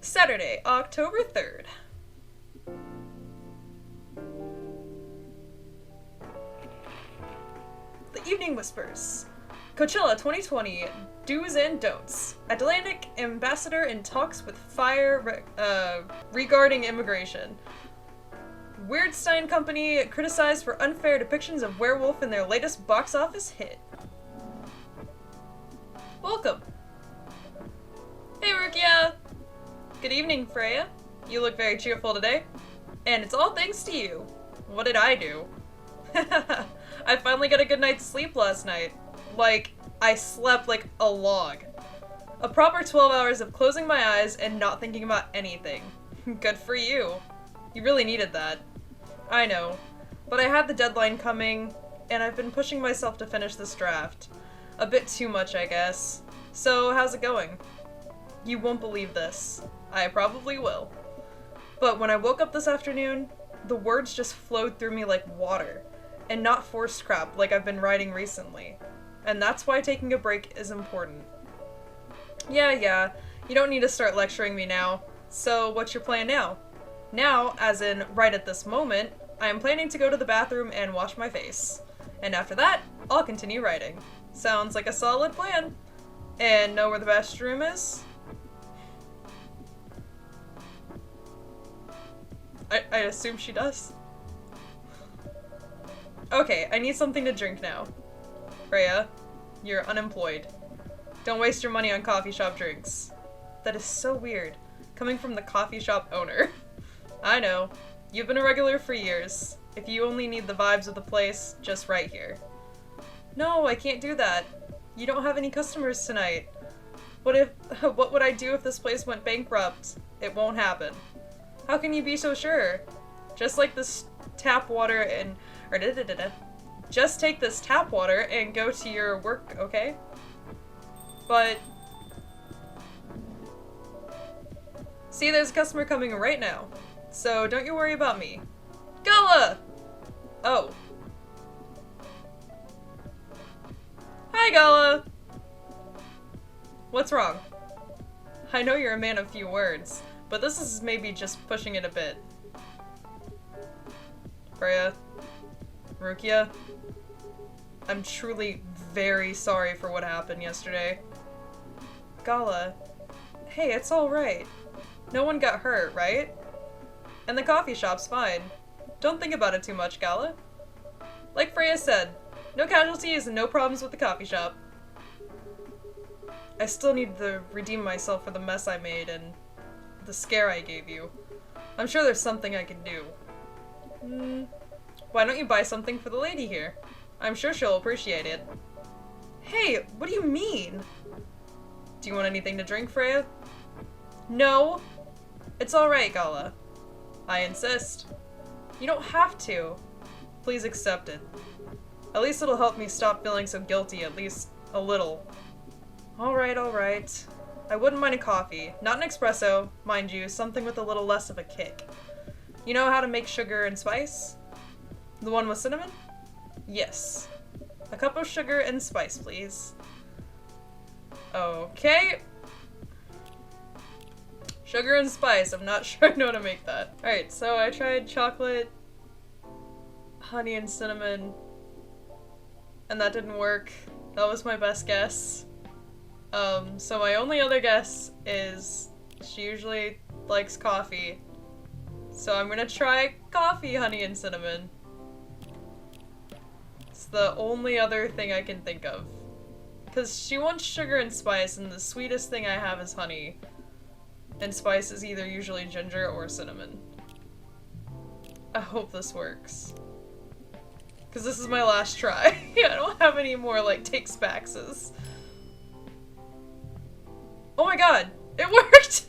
Saturday, October 3rd. The Evening Whispers. Coachella 2020, do's and don'ts. Atlantic ambassador in talks with Fire regarding immigration. Weirdstein Company criticized for unfair depictions of werewolf in their latest box office hit. Welcome. Hey Ruekia! Good evening, Freya. You look very cheerful today. And it's all thanks to you. What did I do? I finally got a good night's sleep last night. Like, I slept like a log. A proper 12 hours of closing my eyes and not thinking about anything. Good for you. You really needed that. I know. But I had the deadline coming, and I've been pushing myself to finish this draft. A bit too much, I guess. So, how's it going? You won't believe this. I probably will. But when I woke up this afternoon, the words just flowed through me like water, and not forced crap like I've been writing recently. And that's why taking a break is important. Yeah, you don't need to start lecturing me now. So what's your plan now? Now, as in right at this moment, I am planning to go to the bathroom and wash my face. And after that, I'll continue writing. Sounds like a solid plan. And know where the restroom is? I assume she does. Okay, I need something to drink now. Freya, you're unemployed. Don't waste your money on coffee shop drinks. That is so weird, coming from the coffee shop owner. I know. You've been a regular for years. If you only need the vibes of the place, just right here. No, I can't do that. You don't have any customers tonight. What would I do if this place went bankrupt? It won't happen. How can you be so sure? Just like this tap water and... Just take this tap water and go to your work, okay? But... See, there's a customer coming right now. So don't you worry about me. Gala! Oh. Hi, Gala! What's wrong? I know you're a man of few words, but this is maybe just pushing it a bit. Freya. Ruekia. I'm truly very sorry for what happened yesterday. Gala. Hey, it's alright. No one got hurt, right? And the coffee shop's fine. Don't think about it too much, Gala. Like Freya said, no casualties and no problems with the coffee shop. I still need to redeem myself for the mess I made and the scare I gave you. I'm sure there's something I can do. Why don't you buy something for the lady here? I'm sure she'll appreciate it. Hey, what do you mean? Do you want anything to drink, Freya? No. It's alright, Gala. I insist. You don't have to. Please accept it. At least it'll help me stop feeling so guilty, at least a little. Alright. I wouldn't mind a coffee. Not an espresso, mind you, something with a little less of a kick. You know how to make sugar and spice? The one with cinnamon? Yes. A cup of sugar and spice, please. Okay. Sugar and spice. I'm not sure I know how to make that. Alright, so I tried chocolate, honey, and cinnamon, and that didn't work. That was my best guess. So my only other guess is she usually likes coffee. So I'm gonna try coffee, honey, and cinnamon. It's the only other thing I can think of. Because she wants sugar and spice, and the sweetest thing I have is honey. And spice is either usually ginger or cinnamon. I hope this works. Because this is my last try. I don't have any more, like, takes-backses. Oh my god! It worked!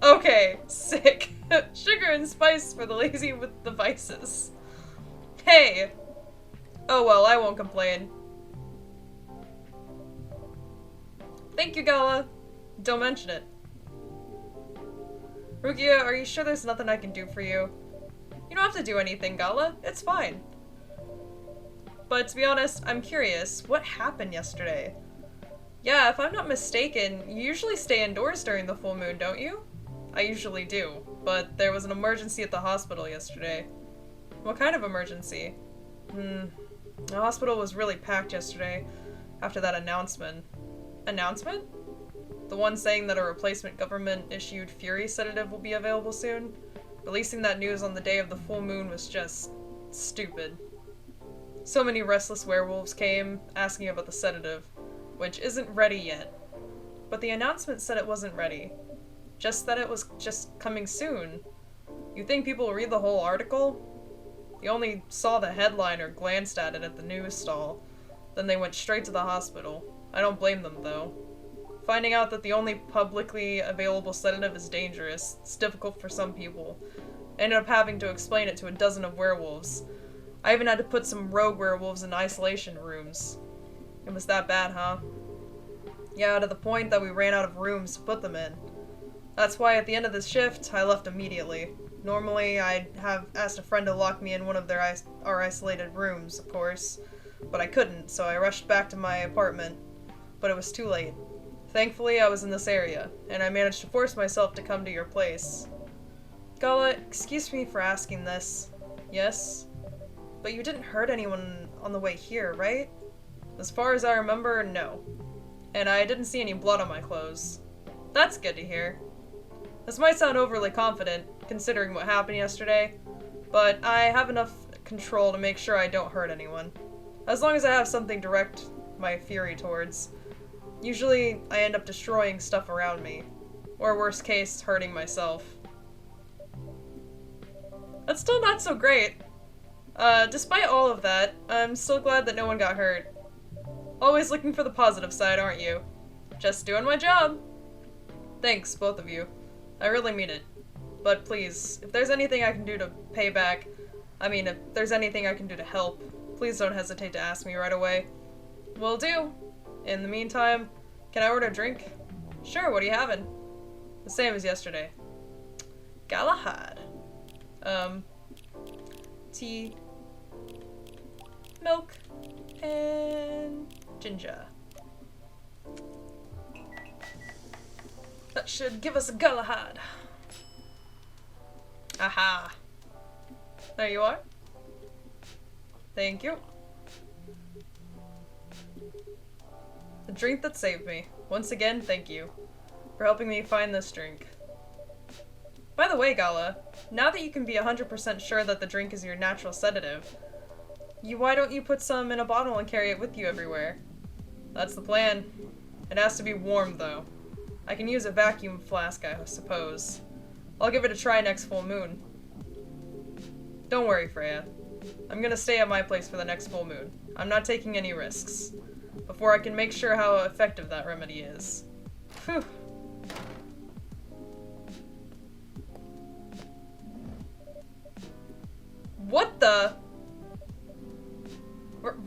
Okay, sick. Sugar and spice for the lazy with the vices. Hey! Oh well, I won't complain. Thank you, Gala. Don't mention it. Ruekia, are you sure there's nothing I can do for you? You don't have to do anything, Gala. It's fine. But to be honest, I'm curious. What happened yesterday? Yeah, if I'm not mistaken, you usually stay indoors during the full moon, don't you? I usually do, but there was an emergency at the hospital yesterday. What kind of emergency? The hospital was really packed yesterday after that announcement. Announcement? The one saying that a replacement government-issued Fury sedative will be available soon? Releasing that news on the day of the full moon was just stupid. So many restless werewolves came asking about the sedative, which isn't ready yet. But the announcement said it wasn't ready. Just that it was just coming soon. You think people will read the whole article? They only saw the headline or glanced at it at the news stall. Then they went straight to the hospital. I don't blame them, though. Finding out that the only publicly available sedative is dangerous, it's difficult for some people. I ended up having to explain it to a dozen of werewolves. I even had to put some rogue werewolves in isolation rooms. It was that bad, huh? Yeah, to the point that we ran out of rooms to put them in. That's why at the end of the shift, I left immediately. Normally, I'd have asked a friend to lock me in one of our isolated rooms, of course. But I couldn't, so I rushed back to my apartment. But it was too late. Thankfully, I was in this area, and I managed to force myself to come to your place. Gala, excuse me for asking this. Yes? But you didn't hurt anyone on the way here, right? As far as I remember, no. And I didn't see any blood on my clothes. That's good to hear. This might sound overly confident, considering what happened yesterday, but I have enough control to make sure I don't hurt anyone. As long as I have something to direct my fury towards. Usually, I end up destroying stuff around me. Or worst case, hurting myself. That's still not so great. Despite all of that, I'm still glad that no one got hurt. Always looking for the positive side, aren't you? Just doing my job. Thanks, both of you. I really mean it. But please, if there's anything I can do to pay back, if there's anything I can do to help, please don't hesitate to ask me right away. Will do. In the meantime, can I order a drink? Sure, what are you having? The same as yesterday. Galahad. Tea, milk, and ginger. That should give us a Galahad. Aha. There you are. Thank you. The drink that saved me. Once again, thank you for helping me find this drink. By the way, Gala, now that you can be 100% sure that the drink is your natural sedative, why don't you put some in a bottle and carry it with you everywhere? That's the plan. It has to be warm, though. I can use a vacuum flask, I suppose. I'll give it a try next full moon. Don't worry, Freya. I'm gonna stay at my place for the next full moon. I'm not taking any risks. Before I can make sure how effective that remedy is. Phew. What the?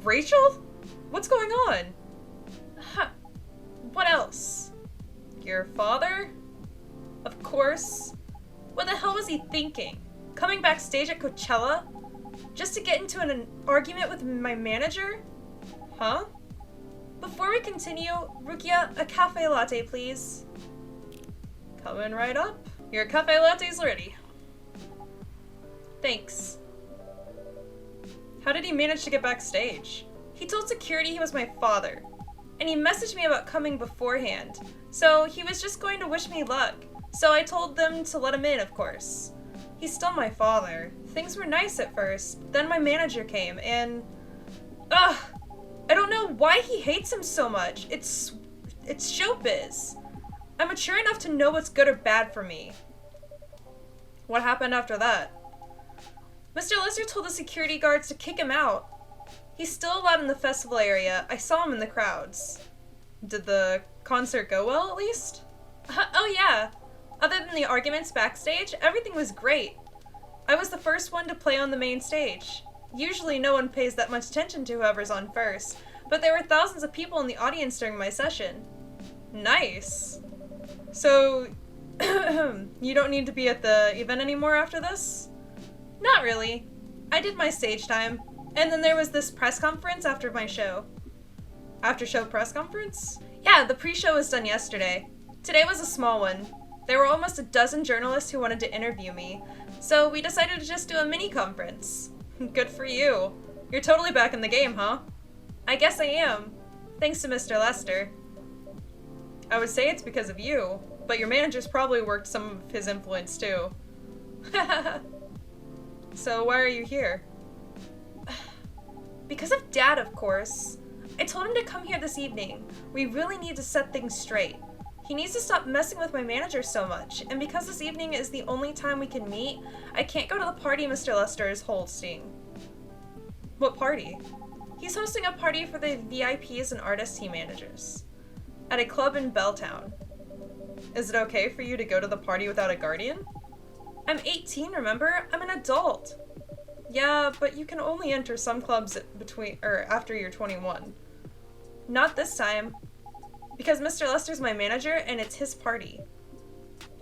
Rachel? What's going on? Huh. What else? Your father? Of course. What the hell was he thinking? Coming backstage at Coachella? Just to get into an argument with my manager? Huh? Before we continue, Ruekia, a cafe latte, please. Coming right up. Your cafe latte's ready. Thanks. How did he manage to get backstage? He told security he was my father, and he messaged me about coming beforehand, so he was just going to wish me luck, so I told them to let him in, of course. He's still my father. Things were nice at first, then my manager came, and... Ugh! I don't know why he hates him so much. It's showbiz. I'm mature enough to know what's good or bad for me. What happened after that? Mr. Lizard told the security guards to kick him out. He's still allowed in the festival area. I saw him in the crowds. Did the concert go well, at least? Oh yeah. Other than the arguments backstage, everything was great. I was the first one to play on the main stage. Usually no one pays that much attention to whoever's on first, but there were thousands of people in the audience during my session. Nice. So, you don't need to be at the event anymore after this? Not really. I did my stage time, and then there was this press conference after my show. After show press conference? Yeah, the pre-show was done yesterday. Today was a small one. There were almost a dozen journalists who wanted to interview me, so we decided to just do a mini-conference. Good for you. You're totally back in the game, huh? I guess I am. Thanks to Mr. Lester. I would say it's because of you, but your manager's probably worked some of his influence too. So why are you here? Because of Dad, of course. I told him to come here this evening. We really need to set things straight. He needs to stop messing with my manager so much, and because this evening is the only time we can meet, I can't go to the party Mr. Lester is hosting. What party? He's hosting a party for the VIPs and artists he manages. At a club in Belltown. Is it okay for you to go to the party without a guardian? I'm 18, remember? I'm an adult. Yeah, but you can only enter some clubs after you're 21. Not this time. Because Mr. Lester's my manager and it's his party.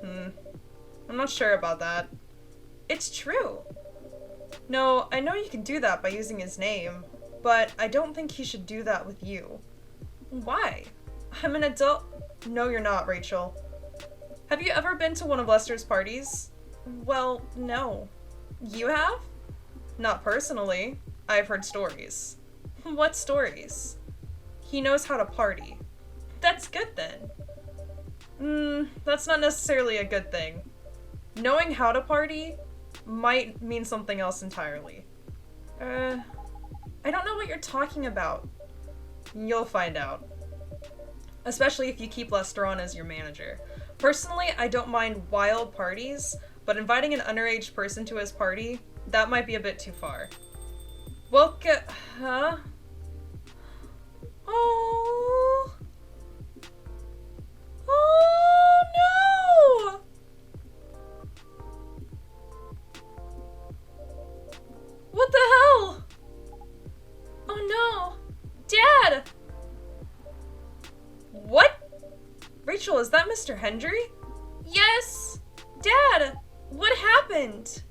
I'm not sure about that. It's true. No, I know you can do that by using his name, but I don't think he should do that with you. Why? I'm an adult. No, you're not, Rachel. Have you ever been to one of Lester's parties? Well, no. You have? Not personally. I've heard stories. What stories? He knows how to party. That's good then. That's not necessarily a good thing. Knowing how to party might mean something else entirely. I don't know what you're talking about. You'll find out. Especially if you keep Lester on as your manager. Personally, I don't mind wild parties, but inviting an underage person to his party, that might be a bit too far. Huh? Oh. Oh no! What the hell? Oh no! Dad! What? Rachel, is that Mr. Hendry? Yes! Dad! What happened?